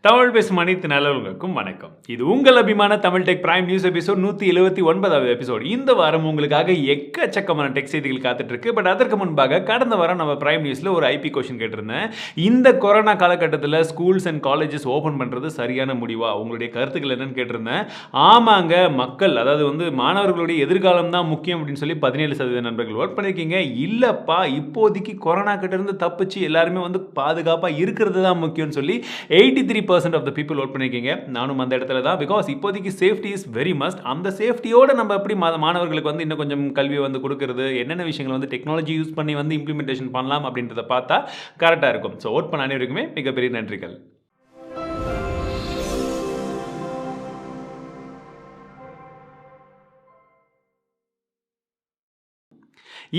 தமிழ் பேசும் அனைத்து நல்லவர்களுக்கும் வணக்கம். இது உங்கள் அபிமான Tamil tech prime news episode 179வது எபிசோட். இந்த வாரம் உங்களுக்காக எக்கச்சக்கமான டெக் செய்திகள் காத்துட்டு இருக்கு. பட் அதற்கு முன்பாக கடந்த வாரம் நம்ம பிரைம் நியூஸ்ல ஒரு ஐபி கொஸ்டின் கேட்டிருந்தேன். இந்த கொரோனா காலகட்டத்தில் ஸ்கூல்ஸ் அண்ட் காலேஜஸ் ஓபன் பண்றது சரியான முடிவா? உங்களுடைய கருத்துக்கள் என்னன்னு கேட்டிருந்தேன். ஆமாங்க, மக்கள் அதாவது மாணவர்களுடைய எதிர்காலம் தான் முக்கியம் அப்படின்னு சொல்லி 17% நண்பர்கள் ஓட் பண்ணியிருக்கீங்க. இல்லப்பா, இப்போதைக்கு கொரோனா கிட்ட இருந்து தப்பிச்சு எல்லாருமே பாதுகாப்பா இருக்கிறது தான் முக்கியம்னு சொல்லி 83% of the people ஓட் பண்ணிருக்கீங்க. நானும் அந்த இடத்துல தான். பிகாஸ் இப்போதைக்கு சேஃப்டி இஸ் வெரி மஸ்ட். அந்த சேஃப்டியோட நம்ம எப்படி மாணவர்களுக்கு இன்னும் கொஞ்சம் கல்வியை கொடுக்கிறது, என்னென்ன விஷயங்கள் டெக்னாலஜி யூஸ் பண்ணி இம்ப்ளிமெண்டேஷன் பண்ணலாம் அப்படின்றத பார்த்தா கரெக்டாக இருக்கும். ஸோ ஓட் பண்ண அனைவருக்குமே மிகப்பெரிய நன்றிகள்.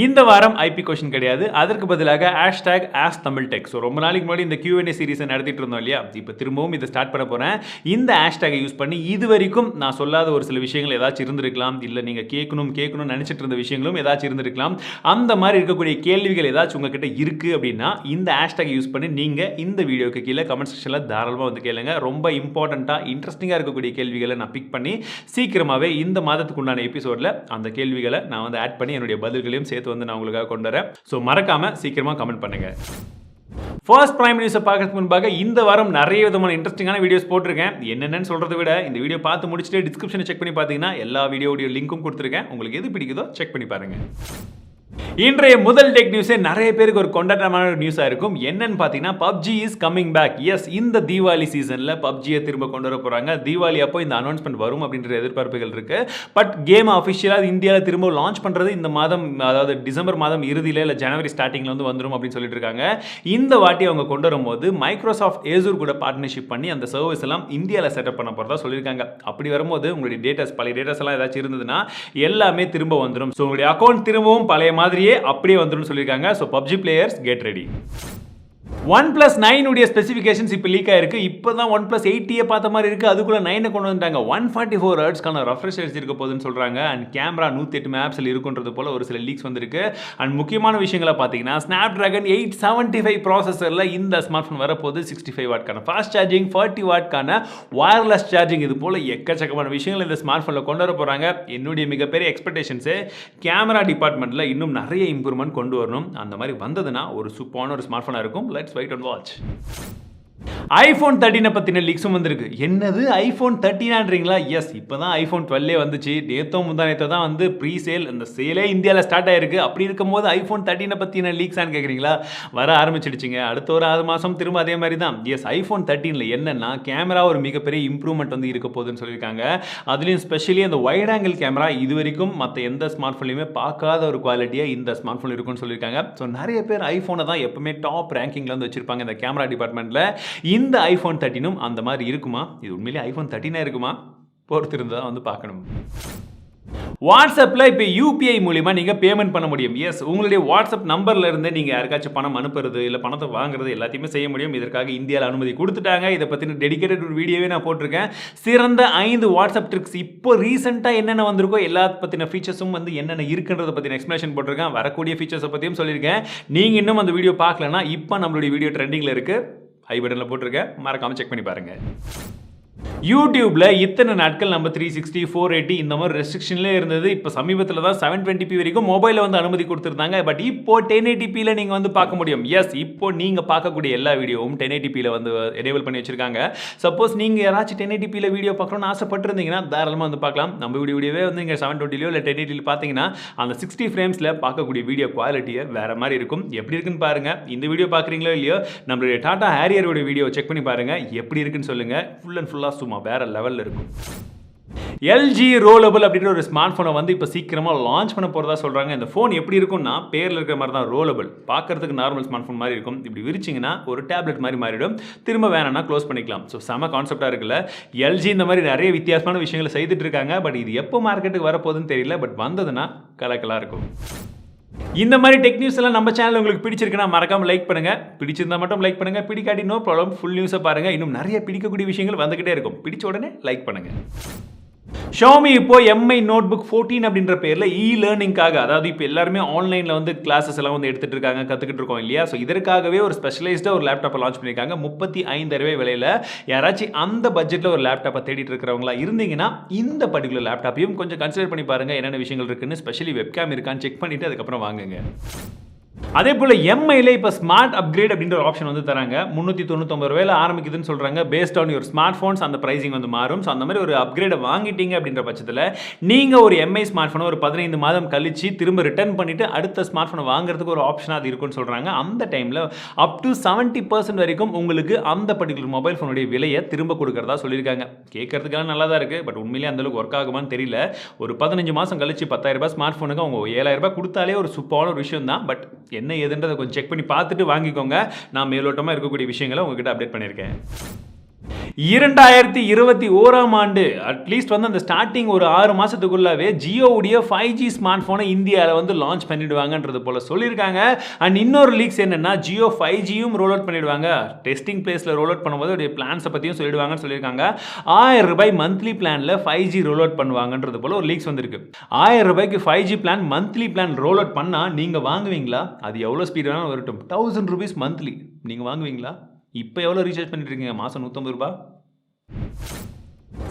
இந்த வாரம் ஐபி கொஸ்டின் கிடையாது. அதற்கு பதிலாக #AskTamilTech. ஸோ ரொம்ப நாளைக்கு முன்னாடி இந்த Q&A சீரிஸை நடத்திட்டு இருந்தோம் இல்லையா? இப்போ திரும்பவும் இதை ஸ்டார்ட் பண்ண போகிறேன். இந்த ஹேஷ்டேகை யூஸ் பண்ணி இது வரைக்கும் நான் சொல்லாத ஒரு சில விஷயங்கள் ஏதாச்சும் இருந்திருக்கலாம், இல்லை நீங்கள் கேட்கணும்னு நினச்சிட்டு இருந்த விஷயங்களும் ஏதாச்சும் இருந்திருக்கலாம். அந்த மாதிரி இருக்கக்கூடிய கேள்விகள் ஏதாச்சும் உங்ககிட்ட இருக்குது அப்படின்னா இந்த ஹேஷ்டேகை யூஸ் பண்ணி நீங்கள் இந்த வீடியோக்கு கீழே கமெண்ட் செக்ஷனில் தாராளமாக கேளுங்க. ரொம்ப இம்பார்ட்டண்ட்டாக இன்ட்ரெஸ்டிங்காக இருக்கக்கூடிய கேள்விகளை நான் பிக் பண்ணி சீக்கிரமாகவே இந்த மாதத்துக்கு உண்டான எபிசோடில் அந்த கேள்விகளை நான் ஆட் பண்ணி என்னுடைய பதில்களையும் சேர்த்து நான் உங்களுக்காக கொண்டு வரேன். சோ மறக்காம சீக்கிரமா கமெண்ட் பண்ணுங்க. ஃபர்ஸ்ட் பிரைம் நியூஸை பார்க்கறதுக்கு முன்பாக இந்த வாரம் நிறைய விதமான இன்ட்ரெஸ்டிங்கான வீடியோஸ் போட்டிருக்கேன். என்னென்னு சொல்றதை விட இந்த வீடியோ பார்த்து முடிச்சுட்டு டிஸ்கிரிப்ஷனை செக் பண்ணி பார்த்தீங்கன்னா எல்லா வீடியோடைய லிங்க்கும் கொடுத்துருக்கேன். உங்களுக்கு எது பிடிக்குதோ செக் பண்ணி பாருங்க. இன்றைய முதல் டெக் நியூஸே நிறைய பேருக்கு ஒரு கொண்டாட்டமான நியூஸாக இருக்கும். என்னன்னு பார்த்தீங்கன்னா PUBG is coming back. Yes, இந்த தீபாவளி சீசனில் PUBGயை திரும்ப கொண்டு வர போகிறாங்க. தீபாவளி அப்போ இந்த அனௌன்ஸ்மெண்ட் வரும் அப்படின்ற எதிர்பார்ப்புகள் இருக்கு. பட் கேம் அஃபிஷியலாக இந்தியாவில் திரும்ப லான்ச் பண்ணுறது இந்த மாதம், அதாவது டிசம்பர் மாதம் இறுதியில் இல்லை ஜனவரி ஸ்டார்டிங்கில் வந்துடும் அப்படின்னு சொல்லிட்டு இருக்காங்க. இந்த வாட்டி அவங்க கொண்டு வரும்போது மைக்ரோசாஃப்ட் ஏசூர் கூட பார்ட்னர்ஷிப் பண்ணி அந்த சர்வீஸ் எல்லாம் இந்தியாவில் செட்டப் பண்ண போகிறதா சொல்லியிருக்காங்க. அப்படி வரும்போது உங்களுடைய டேட்டாஸ், பழைய டேட்டாஸ் எல்லாம் ஏதாச்சும் இருந்ததுன்னா எல்லாமே திரும்ப வந்துடும். ஸோ உங்களுடைய அக்கௌண்ட் திரும்பவும் பழைய மாதிரியே அப்படியே வந்துடும் சொல்லியிருக்காங்க. So PUBG players get ready. OnePlus 9 உடைய ஸ்பெசிஃபிகேஷன்ஸ் இப்போ லீக் ஆயிருக்கு. இப்போ தான் OnePlus 8 பார்த்த மாதிரி இருக்கு. அதுக்குள்ள 9 கொண்டு வந்துட்டாங்க. 144 ஹெர்ட்ஸ்க்கான ரெஃப்ரெஷ் ரேட் இருக்க போகுதுன்னு சொல்றாங்க. அண்ட் கேமரா 108 மெகாபிக்சல் இருக்குன்றது போல ஒரு சில லீக்ஸ் வந்திருக்கு. அண்ட் முக்கியமான விஷயங்களை பார்த்தீங்கன்னா Snapdragon 875 ப்ராசஸரில் இந்த ஸ்மார்ட் ஃபோன் வரப்போது. 65 வாட்க்கான ஃபாஸ்ட் சார்ஜிங், 40 வாட்க்கான வயர்லெஸ் சார்ஜிங், இது போல எக்கச்சக்கமான விஷயங்கள் இந்த ஸ்மார்ட் ஃபோனில் கொண்டு வர போறாங்க. என்னுடைய மிகப்பெரிய எக்ஸ்பெக்டேஷன்ஸு கேமரா டிபார்ட்மெண்ட்டில் இன்னும் நிறைய இம்ப்ரூவ்மெண்ட் கொண்டு வரணும். அந்த மாதிரி வந்ததுன்னா ஒரு சூப்பரான ஒரு ஸ்மார்ட் ஃபோனாக இருக்கும். Let's wait and watch. iPhone 13 பத்தின லீக்ஸும் வந்திருக்கு. என்னது iPhone 13ன்றீங்களா? எஸ், இப்போதான் iPhone 12 வந்துச்சு. முந்தானேத்தோ தான் ப்ரீ சேல், அந்த சேலே இந்தியாவில் ஸ்டார்ட் ஆயிருக்கு. அப்படி இருக்கும்போது iPhone 13 பத்தின லீக்ஸான்னு கேட்குறீங்களா? வர ஆரம்பிச்சிடுச்சுங்க. அடுத்த ஒரு 6 மாதம் திரும்ப அதே மாதிரி தான். எஸ், iPhone 13ல என்னன்னா கேமரா ஒரு மிகப்பெரிய இம்ப்ரூவ்மெண்ட் இருக்க போகுதுன்னு சொல்லியிருக்காங்க. அதுலேயும் ஸ்பெஷலி அந்த வைட் ஆங்கிள் கேமரா இது வரைக்கும் மற்ற எந்த ஸ்மார்ட் ஃபோன்லையுமே பார்க்காத ஒரு குவாலிட்டியாக இந்த ஸ்மார்ட் ஃபோன் இருக்குன்னு சொல்லியிருக்காங்க. ஸோ நிறைய பேர் ஐஃபோனை தான் எப்பவுமே டாப் ரேங்கிங்கில் வச்சிருப்பாங்க இந்த கேமரா டிபார்ட்மெண்ட்டில். இந்த iPhone 13 அந்த மாதிரி இருக்குமா? இது உண்மையிலே iPhone 13 இருக்குமா? பொறுத்திருந்தா பார்க்கணும். வாட்ஸ்அப்பில் இப்போ UPI மூலிமா நீங்கள் பேமெண்ட் பண்ண முடியும். எஸ், உங்களுடைய வாட்ஸ்அப் நம்பரில் இருந்து நீங்கள் யாருக்காச்சும் பணம் அனுப்புறது இல்லை பணத்தை வாங்குறது எல்லாத்தையுமே செய்ய முடியும். இதற்காக இந்தியாவில் அனுமதி கொடுத்துட்டாங்க. இதை பற்றின டெடிகேட்டட் ஒரு வீடியோவே நான் போட்டிருக்கேன். சிறந்த 5 வாட்ஸ்அப் ட்ரிக்ஸ் இப்போ ரீசெண்டாக என்னென்ன வந்திருக்கோ எல்லா பற்றின ஃபீச்சர்ஸும் என்னென்ன இருக்குன்றதை பற்றின எக்ஸ்பிளேஷன் போட்டிருக்கேன். வரக்கூடிய ஃபீச்சர்ஸை பற்றியும் சொல்லியிருக்கேன். நீங்கள் இன்னும் அந்த வீடியோ பார்க்கலன்னா இப்போ நம்மளுடைய வீடியோ ட்ரெண்டிங்கில் இருக்குது. ஐ பட்டனில் போட்டிருக்கேன், மறக்காமல் செக் பண்ணி பாருங்கள். யூடியூப்ல இத்தனை நாட்கள் நம்ம 360, 480 இந்த மாதிரி ரெஸ்ட்ரிக்ஷன்லேயே இருந்தது. இப்போ சமீபத்தில் தான் 720p வரைக்கும் மொபைலில் அனுமதி கொடுத்துருந்தாங்க. பட் இப்போ 1080pல நீங்கள் பார்க்க முடியும். எஸ், இப்போ நீங்கள் பார்க்கக்கூடிய எல்லா வீடியோவும் 1080pல எனேபிள் பண்ணி வச்சிருக்காங்க. சப்போஸ் நீங்கள் யாராச்சும் 1080pல வீடியோ பார்க்கணும்னு ஆசைப்பட்டிருந்தீங்கன்னா தாராளமாக பார்க்கலாம். நம்ம வீடியோவே நீங்கள் 720லயோ இல்லை 1080ல பார்த்தீங்கன்னா அந்த 60 ஃப்ரேம்ஸில் பார்க்கக்கூடிய வீடியோ குவாலிட்டியை வேறு மாதிரி இருக்கும். எப்படி இருக்குன்னு பாருங்கள். இந்த வீடியோ பார்க்குறீங்களோ இல்லையோ, நம்மளுடைய டாடா ஹேரியரோட வீடியோ செக் பண்ணி பாருங்கள். எப்படி இருக்குன்னு சொல்லுங்கள். ஃபுல் அண்ட் ஃபுல்லாக சும்மா வேற லெவலில் இருக்கும். LG ரோலபிள் அப்படின்ற ஒரு ஸ்மார்ட் ஃபோனை இப்போ சீக்கிரமாக லான்ச் பண்ண போகிறதா சொல்கிறாங்க. இந்த ஃபோன் எப்படி இருக்கும்னா பேரில் இருக்கிற மாதிரி தான் ரோலபிள். பார்க்கறதுக்கு நார்மல் ஸ்மார்ட் ஃபோன் மாதிரி இருக்கும். இப்படி விரிச்சிங்கன்னா ஒரு டேப்லெட் மாதிரி மாறிடும். திரும்ப வேணாம்னா க்ளோஸ் பண்ணிக்கலாம். ஸோ செம கான்செப்டாக இருக்குல்ல. LG இந்த மாதிரி நிறைய வித்தியாசமான விஷயங்களை செய்துட்டு இருக்காங்க. பட் இது எப்போ மார்க்கெட்டுக்கு வரப்போகுதுன்னு தெரியல. பட் வந்ததுன்னா கலக்கலாக இருக்கும். இந்த மாதிரி டெக் நியூஸ் எல்லாம் நம்ம சேனல் உங்களுக்கு பிடிச்சிருக்குன்னா மறக்காம லைக் பண்ணுங்க. பிடிச்சிருந்தா மட்டும் லைக் பண்ணுங்க. பிடிக்காட்டி நோ ப்ராப்ளம், ஃபுல் நியூஸை பாருங்க. இன்னும் நிறைய பிடிக்கக்கூடிய விஷயங்கள் வந்துகிட்டே இருக்கும். பிடிச்ச உடனே லைக் பண்ணுங்க. Xiaomi இப்போ MI நோட்புக் 14 அப்படின்ற பேர்ல லேர்னிங்காக, அதாவது இப்போ எல்லாருமே ஆன்லைன்ல வந்து கிளாஸஸ் எல்லாம் வந்து எடுத்துட்டு இருக்காங்க, கத்துக்கிட்டு இருக்கோம் இல்லையா? ஸோ இதற்காகவே ஒரு ஸ்பெஷலைஸ்டா ஒரு லேப்டாப்பை லான்ச் பண்ணியிருக்காங்க 35,000 விலையில. யாராச்சும் அந்த பட்ஜெட்ல ஒரு லேப்டாப்பை தேடிட்டு இருக்கிறவங்களா இருந்தீங்கன்னா இந்த பர்டிகுலர் லேப்டாப்பையும் கொஞ்சம் கன்சிடர் பண்ணி பாருங்க, என்னென்ன விஷயங்கள் இருக்குன்னு, ஸ்பெஷலி வெப்கேம் இருக்கான்னு செக் பண்ணிட்டு அதுக்கப்புறம் வாங்குங்க. அதே போல எம்ஐல இப்போ ஸ்மார்ட் அப்கிரேட் அப்படின்ற ஒரு ஆப்ஷன் வந்து தராங்க. 399 ரூபாயில ஆரம்பிக்குதுன்னு சொல்றாங்க. Based on your smart phones அந்த பிரைசிங் வந்து மாறும். ஸோ அந்த மாதிரி ஒரு அப்கிரேட வாங்கிட்டீங்க அப்படின்ற பட்சத்தில் நீங்க ஒரு எம்ஐ ஸ்மார்ட் ஃபோனை ஒரு 15 மாதம் கழிச்சு திரும்ப ரிட்டர்ன் பண்ணிட்டு அடுத்த ஸ்மார்ட் ஃபோனை வாங்குறதுக்கு ஒரு ஆப்ஷனாக அது இருக்குன்னு சொல்றாங்க. அந்த டைம்ல அப் டு 70% வரைக்கும் உங்களுக்கு அந்த பர்டிகுலர் மொபைல் ஃபோனுடைய விலையை திரும்ப கொடுக்கறதா சொல்லியிருக்காங்க. கேட்கறதுக்கெல்லாம் நல்லா தான் இருக்கு. பட் உண்மையிலேயே அந்த அளவுக்கு ஒர்க் ஆகுமான்னு தெரியல. ஒரு 15 மாதம் கழிச்சு 10,000 ரூபாய் ஸ்மார்ட் ஃபோனுக்கு அவங்க 7,000 ரூபாய் கொடுத்தாலே ஒரு சூப்பரான ஒரு விஷயம் தான். பட் என்ன ஏதுன்றதை கொஞ்சம் செக் பண்ணி பார்த்துட்டு வாங்கிக்கோங்க. நான் மேலோட்டமாக இருக்கக்கூடிய விஷயங்களை உங்ககிட்ட அப்டேட் பண்ணியிருக்கேன். 2021ஆம் ஆண்டு அட்லீஸ்ட் வந்து அந்த ஸ்டார்டிங் ஒரு 6 மாசத்துக்குள்ளவே ஜியோவுடைய 5G ஸ்மார்ட் போனை இந்தியாவில் வந்து லான்ச் பண்ணிடுவாங்கன்றது போல சொல்லியிருக்காங்க. அண்ட் இன்னொரு லீக்ஸ் என்னன்னா ஜியோ 5Gயும் ரோல் அவுட் பண்ணிடுவாங்க. டெஸ்டிங் பிளேஸ்ல ரோல் அவுட் பண்ணும்போது அவருடைய பிளான்ஸை பற்றியும் சொல்லிடுவாங்கன்னு சொல்லியிருக்காங்க. 1000 ரூபாய் மந்த்லி பிளான்ல 5G ரோல் அவுட் பண்ணுவாங்கன்றது போல ஒரு லீக்ஸ் வந்திருக்கு. 1000 ரூபாய்க்கு 5G plan monthly plan roll out பண்ணா நீங்க வாங்குவீங்களா? அது எவ்வளோ ஸ்பீட் வேணாலும் வரட்டும். 1000 rupees மந்த்லி நீங்க வாங்குவீங்களா? இப்போ எவ்வளோ ரீசார்ஜ் பண்ணிட்டு இருக்கீங்க? மாதம் 150 ரூபாய்.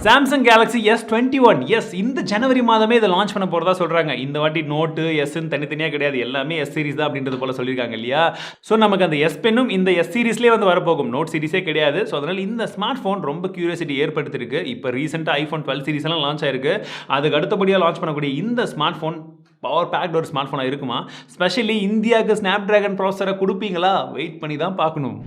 சாம்சங் கேலக்ஸி S21 இந்த ஜனவரி மாதமே இதை லான்ச் பண்ண போகிறதா சொல்கிறாங்க. இந்த வாட்டி நோட்டு எஸ்ன்னு தனித்தனியாக கிடையாது, எல்லாமே எஸ் சீரிஸ் தான் அப்படின்றது போல சொல்லியிருக்காங்க இல்லையா? ஸோ நமக்கு அந்த எஸ் பென்னும் இந்த எஸ் சீரிஸ்லேயே வந்து வரப்போகும், நோட் சீரிஸே கிடையாது. ஸோ அதனால் இந்த ஸ்மார்ட் ஃபோன் ரொம்ப கியூரியாசிட்டி ஏற்படுத்திருக்கு. இப்போ ரீசெண்டாக iPhone 12 சீரிஸ் எல்லாம் லான்ச் ஆயிருக்கு. அதுக்கு அடுத்தபடியாக லான்ச் பண்ணக்கூடிய இந்த ஸ்மார்ட் ஃபோன் பவர் பேக்டு ஒரு ஸ்மார்ட் ஃபோனாக இருக்குமா? ஸ்பெஷலி இந்தியாவுக்கு ஸ்னாப் டிராகன் ப்ராசஸரை கொடுப்பீங்களா? வெயிட் பண்ணி தான் பார்க்கணும்.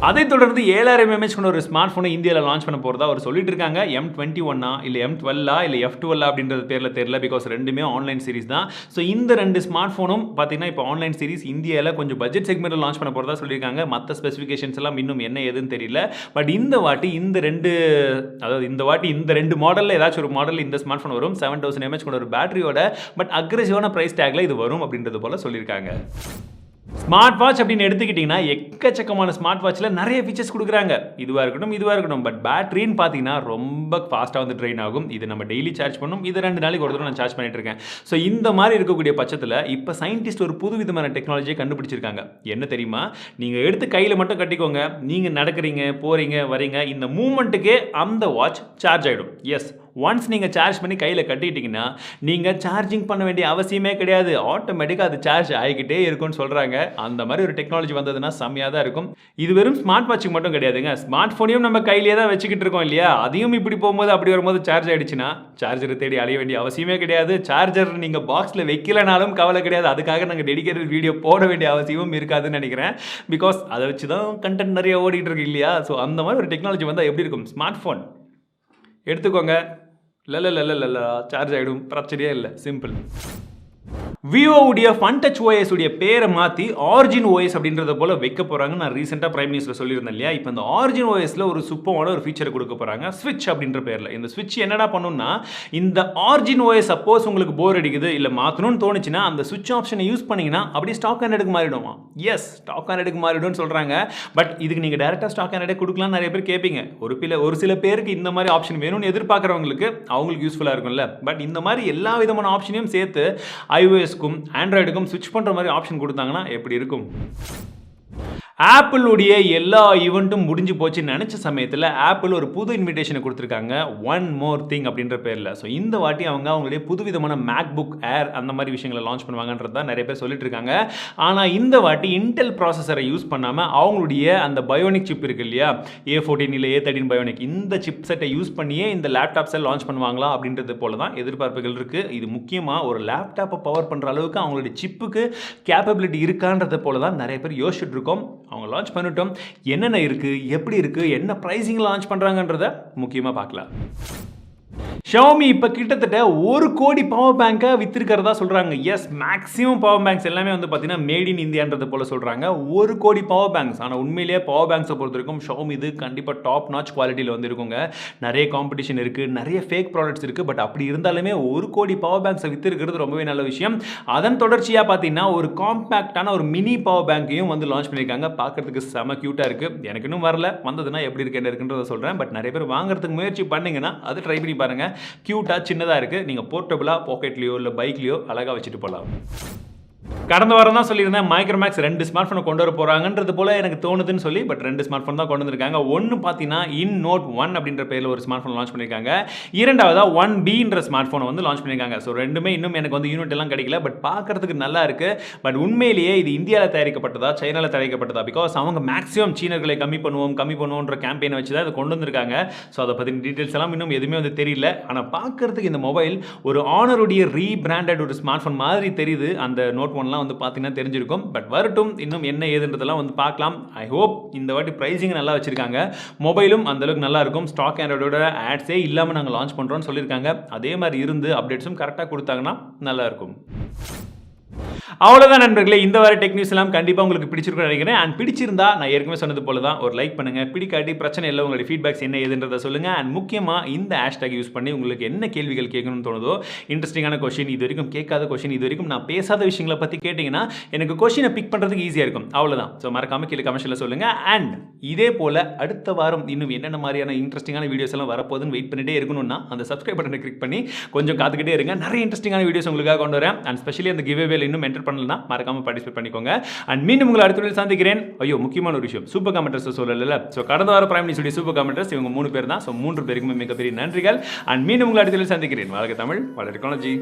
அதை தொடர்ந்து 7000 mAh கொண்ட ஒரு ஸ்மார்ட் ஃபோனை இந்தியாவில் லான்ச் பண்ண போகிறதா அவர் சொல்லிட்டு இருக்காங்க. M21 இல்லை M12 இல்லை F12 அப்படின்றது பேரில் தெரியல, பிகாஸ் ரெண்டுமே ஆன்லைன் சீரிஸ் தான். ஸோ இந்த ரெண்டு ஸ்மார்ட் ஃபோனும் பார்த்தீங்கன்னா இப்போ ஆன்லைன் சீரிஸ் இந்தியாவில் கொஞ்சம் பட்ஜெட் செக்மெண்ட்டில் லான்ச் பண்ண போகிறதா சொல்லியிருக்காங்க. மற்ற ஸ்பெசிஃபிகேஷன்ஸ் எல்லாம் இன்னும் என்ன ஏதுன்னு தெரியல. பட் இந்த வாட்டி இந்த ரெண்டு மாடலில் ஏதாச்சும் ஒரு மாடலில் இந்த ஸ்மார்ட் ஃபோன் வரும். 7000 mAh கொண்ட ஒரு பேட்டரியோட, பட் அக்ரெசிவான ப்ரைஸ் டேக்ல இது வரும் அப்படின்றது போல சொல்லியிருக்காங்க. ஸ்மார்ட் வாட்ச் அப்படின்னு எடுத்துக்கிட்டிங்கன்னா எக்கச்சக்கமான ஸ்மார்ட் வாட்சில் நிறைய ஃபீச்சர்ஸ் கொடுக்குறாங்க. இதுவாக இருக்கட்டும். பட் பேட்டரின்னு பார்த்தீங்கன்னா ரொம்ப ஃபாஸ்ட்டாக வந்து ட்ரெயின் ஆகும். இது நம்ம டெய்லி சார்ஜ் பண்ணணும். இது 2 நாளைக்கு ஒரு தடவை நான் சார்ஜ் பண்ணிட்டு இருக்கேன். ஸோ இந்த மாதிரி இருக்கக்கூடிய பட்சத்தில் இப்போ சயின்டிஸ்ட் ஒரு புது விதமான டெக்னாலஜியை கண்டுபிடிச்சிருக்காங்க. என்ன தெரியுமா? நீங்கள் எடுத்து கையில் மட்டும் கட்டிக்கோங்க. நீங்கள் நடக்கிறீங்க, போகிறீங்க, வரீங்க, இந்த மூமெண்ட்டுக்கே அந்த வாட்ச் சார்ஜ் ஆகிடும். ஒன்ஸ் நீங்கள் சார்ஜ் பண்ணி கையில் கட்டிக்கிட்டிங்கன்னா நீங்கள் சார்ஜிங் பண்ண வேண்டிய அவசியமே கிடையாது. ஆட்டோமேட்டிக்காக அது சார்ஜ் ஆகிக்கிட்டே இருக்கும்னு சொல்கிறாங்க. அந்த மாதிரி ஒரு டெக்னாலஜி வந்ததுன்னா செம்மையாக தான் இருக்கும். இது வெறும் ஸ்மார்ட் வாட்சுக்கு மட்டும் கிடையாதுங்க. ஸ்மார்ட் ஃபோனையும் நம்ம கையிலே தான் வச்சுக்கிட்டு இருக்கோம் இல்லையா? அதையும் இப்படி போகும்போது அப்படி வரும்போது சார்ஜ் ஆகிடுச்சுன்னா சார்ஜரை தேடி அலைய வேண்டிய அவசியமே கிடையாது. சார்ஜர் நீங்கள் பாக்ஸில் வைக்கலனாலும் கவலை கிடையாது. அதுக்காக நாங்கள் டெடிகேட்டட் வீடியோ போட வேண்டிய அவசியமும் இருக்காதுன்னு நினைக்கிறேன். பிகாஸ் அதை வச்சு தான் கண்டென்ட் நிறைய ஓடிட்டு இருக்கு இல்லையா? ஸோ அந்த மாதிரி ஒரு டெக்னாலஜி வந்தால் எப்படி இருக்கும்? ஸ்மார்ட் ஃபோன் எடுத்துக்கோங்க, சார்ஜ் ஆகிடும், பிரச்சனையே இல்லை, சிம்பிள். விவோவுடைய ஃபன் டச் ஓஎஸ் உடைய பேரை மாற்றி ஆரிஜின் ஓஎஸ் அப்படின்றத போல வைக்க போகிறாங்க. நான் ரீசெண்டாக பிரைம் நியூஸில் சொல்லியிருந்தேன் இல்லையா? இப்போ இந்த ஆரிஜின் ஓஎஸில் ஒரு சூப்பரான ஒரு ஃபீச்சர் கொடுக்க போகிறாங்க, ஸ்விட்ச் அப்படின்ற பேரில். இந்த ஸ்விட்ச் என்னடா பண்ணுன்னா, இந்த ஆரிஜின் ஓஎஸ் சப்போஸ் உங்களுக்கு போர் அடிக்குது இல்லை மாற்றணும்னு தோணுச்சுன்னா அந்த ஸ்விட்ச் ஆப்ஷனை யூஸ் பண்ணிங்கன்னா அப்படியே ஸ்டாக் ஆண்ட்ராய்டுக்கு மாறிடுமா? ஸ்டாக் ஆண்ட்ராய்டுக்கு மாறிடும்னு சொல்கிறாங்க. பட் இதுக்கு நீங்கள் டேரெக்டாக ஸ்டாக் ஆண்ட்ராய்டு கொடுக்கலாம்னு நிறைய பேர் கேட்பீங்க. ஒரு சில பேருக்கு இந்த மாதிரி ஆப்ஷன் வேணும்னு எதிர்பார்க்குறவங்களுக்கு அவங்களுக்கு யூஸ்ஃபுல்லாக இருக்கும்ல. பட் இந்த மாதிரி எல்லா விதமான ஆப்ஷனையும் சேர்த்து iOS-க்கும் ஆண்ட்ராய்டுக்கும் ஸ்விட்ச் பண்ணுற மாதிரி ஆப்ஷன் கொடுத்தாங்கன்னா எப்படி இருக்கும்? ஆப்பிளுடைய எல்லா ஈவெண்ட்டும் முடிஞ்சு போச்சுன்னு நினச்ச சமயத்தில் ஆப்பிள் ஒரு புது இன்விடேஷனை கொடுத்துருக்காங்க, ஒன் மோர் திங் அப்படின்ற பேரில். ஸோ இந்த வாட்டி அவங்களுடைய புதுவிதமான மேக்புக் ஏர் அந்த மாதிரி விஷயங்களை லான்ச் பண்ணுவாங்கன்றது தான் நிறைய பேர் சொல்லிட்டு இருக்காங்க. ஆனால் இந்த வாட்டி இன்டெல் ப்ராசஸரை யூஸ் பண்ணாமல் அவங்களுடைய அந்த பயோனிக் சிப் இருக்கு இல்லையா, A14 இல்லை A13 பயோனிக், இந்த சிப் செட்டை யூஸ் பண்ணியே இந்த லேப்டாப்ஸை லான்ச் பண்ணுவாங்களா அப்படின்றது போல தான் எதிர்பார்ப்புகள் இருக்குது. இது முக்கியமாக ஒரு லேப்டாப்பை பவர் பண்ணுற அளவுக்கு அவங்களுடைய சிப்புக்கு கேப்பபிலிட்டி இருக்கான்றது போல தான் நிறைய பேர் யோசிச்சுட்டு இருக்கோம். அவங்க லான்ச் பண்ணிட்டோம். என்னென்ன இருக்குது, எப்படி இருக்குது, என்ன ப்ரைஸிங் லான்ச் பண்ணுறாங்கன்றத முக்கியமாக பார்க்கலாம். Xiaomi இப்போ கிட்டத்தட்ட 1 கோடி பவர் பேங்கை வித்திருக்கிறதா சொல்கிறாங்க. மேக்ஸிமம் பவர் பேங்க்ஸ் எல்லாமே வந்து பார்த்தீங்கன்னா மேட் இன் இந்தியான்றது போல சொல்கிறாங்க. 1 கோடி பவர் பேங்க்ஸ். ஆனால் உண்மையிலேயே பவர் பேங்க்ஸை பொறுத்த வரைக்கும் Xiaomi இது கண்டிப்பாக டாப் நாச் குவாலிட்டியில் வந்து இருக்குங்க. நிறைய காம்படிஷன் இருக்குது, நிறைய ஃபேக் ப்ராடக்ட்ஸ் இருக்குது. பட் அப்படி இருந்தாலுமே 1 கோடி பவர் பேங்க்ஸை வித்திருக்கிறது ரொம்பவே நல்ல விஷயம். அதன் தொடர்ச்சியாக பார்த்தீங்கன்னா ஒரு காம்பேக்டான ஒரு மினி பவர் பேங்கையும் வந்து லான்ச் பண்ணியிருக்காங்க. பார்க்குறதுக்கு செம க்யூட்டாக இருக்குது. எனக்கு இன்னும் வரல, வந்ததுன்னா எப்படி இருக்கு என்ன இருக்குன்றத சொல்கிறேன். பட் நிறைய பேர் வாங்குறதுக்கு முயற்சி பண்ணிங்கன்னா அதை ட்ரை பண்ணி பாருங்க. பாருங்கள், க்யூட்டாக சின்னதாக இருக்குது. நீங்கள் போர்ட்டபுளாக பாக்கெட்லேயோ இல்லை பைக்லேயோ அழகாக வச்சுட்டு போகலாம். கடந்த வாரம் தான் சொல்லியிருந்தேன் மைக்ரோமேக்ஸ் 2 ஸ்மார்ட் ஃபோனை கொண்டு வர போகிறாங்கன்றது போல எனக்கு தோணுதுன்னு சொல்லி. பட் 2 ஸ்மார்ட் ஃபோன் தான் கொண்டு வந்திருக்காங்க. ஒன்று பார்த்தீங்கன்னா Note 1 அப்படின்ற பேரில் ஒரு ஸ்மார்ட் ஃபோன் லான்ச் பண்ணியிருக்காங்க. இரண்டாவதா 1Bன்ற ஸ்மார்ட் ஃபோனை வந்து லான்ச் பண்ணியிருக்காங்க. ஸோ ரெண்டுமே இன்னும் எனக்கு வந்து யூனிட் எல்லாம் கிடைக்கல. பட் பார்க்கறதுக்கு நல்லா இருக்கு. பட் உண்மையிலேயே இது இந்தியாவில் தயாரிக்கப்பட்டதா சைனாவில் தயாரிக்கப்பட்டதா? பிகாஸ் அவங்க மேக்ஸிமம் சீனர்களை கம்மி பண்ணுவோன்ற கேம்பெயினை வச்சு தான் இதை கொண்டு வந்திருக்காங்க. ஸோ அதை பற்றின டீட்டெயில்ஸ் எல்லாம் இன்னும் எதுவுமே வந்து தெரியல. ஆனால் பார்க்கறதுக்கு இந்த மொபைல் ஒரு ஆனருடைய ரீபிராண்டட் ஒரு ஸ்மார்ட் ஃபோன் மாதிரி தெரியுது. அந்த Note 1 வந்து பார்த்தீங்கன்னா தெரிஞ்சிருக்கும். பட் வரட்டும், இன்னும் என்ன ஏதுன்றதெல்லாம் வந்து பார்க்கலாம். ஐ ஹோப் இந்த வாட்டி பிரைசிங் நல்லா வச்சிருக்காங்க. மொபைலும் அந்த அளவுக்கு நல்லா இருக்கும். ஸ்டாக் ஆண்ட்ராய்டோட ஆட்ஸே இல்லாமல் நாங்கள் லான்ச் பண்ணுறோம்னு சொல்லியிருக்காங்க. அதே மாதிரி இருந்து அப்டேட்ஸும் கரெக்டாக கொடுத்தாங்கன்னா நல்லா இருக்கும். அவ்வளோதான் நண்பர்களே, இந்த வார டெக் நியூஸ் எல்லாம் கண்டிப்பாக உங்களுக்கு பிடிச்சிருக்கும்னு நினைக்கிறேன். அண்ட் பிடிச்சிருந்தா நான் ஏற்கனவே சொன்னது போல தான் ஒரு லைக் பண்ணுங்க. பிடிக்காட்டி பிரச்சனை இல்லை, உங்களுடைய ஃபீட்பேக்ஸ் என்ன ஏதுன்றதை சொல்லுங்க. அண்ட் முக்கியமாக இந்த ஹேஷ்டாக் யூஸ் பண்ணி உங்களுக்கு என்ன கேள்விகள் கேட்கணும்னு தோணுதோ, இன்ட்ரெஸ்டிங்கான கொஸ்டின், இது வரைக்கும் கேட்காத கொஸ்டின், இது வரைக்கும் நான் பேசாத விஷயங்களை பற்றி கேட்டிங்கன்னா எனக்கு கொஸ்டினை பிக் பண்ணுறதுக்கு ஈஸியாக இருக்கும். அவ்வளோதான். ஸோ மறக்காம கீழே கமெண்ட்ஸில் சொல்லுங்கள். அண்ட் இதே போல் அடுத்த வாரம் இன்னும் என்னென்ன மாதிரியான இன்ட்ரெஸ்டிங்கான வீடியோஸ் எல்லாம் வரப்போகுதுன்னு வெயிட் பண்ணிட்டே இருக்கணும்னா அந்த சப்ஸ்கிரைப் பட்டனை கிளிக் பண்ணி கொஞ்சம் காத்துக்கிட்டே இருங்க. நிறைய இன்ட்ரெஸ்டிங்கான வீடியோஸ் உங்களுக்காக கொண்டு வரேன். அண்ட் ஸ்பெஷலி அந்த கிவ்அவேல இன்னும் என்டர் பண்ணலன்னா மறக்காம பார்ட்டிசிபேட் பண்ணிக்கோங்க. அண்ட் மீண்டும் உங்களை அடுத்த வீடியோவில் சந்திக்கிறேன். ஐயோ, முக்கியமான ஒரு விஷயம், சூப்பர் கமெண்டர்ஸ் சொல்லல. ஸோ கடந்த வார பிரைம் நியூஸ் சூப்பர் கமெண்டர்ஸ் இவங்க 3 பேர் தான். ஸோ 3 பேருக்குமே மிகப்பெரிய நன்றிகள். அண்ட் மீண்டும் உங்களை அடுத்த வீடியோவில் சந்திக்கிறேன். வாழ்க தமிழ், வளர்க டெக்னாலஜி.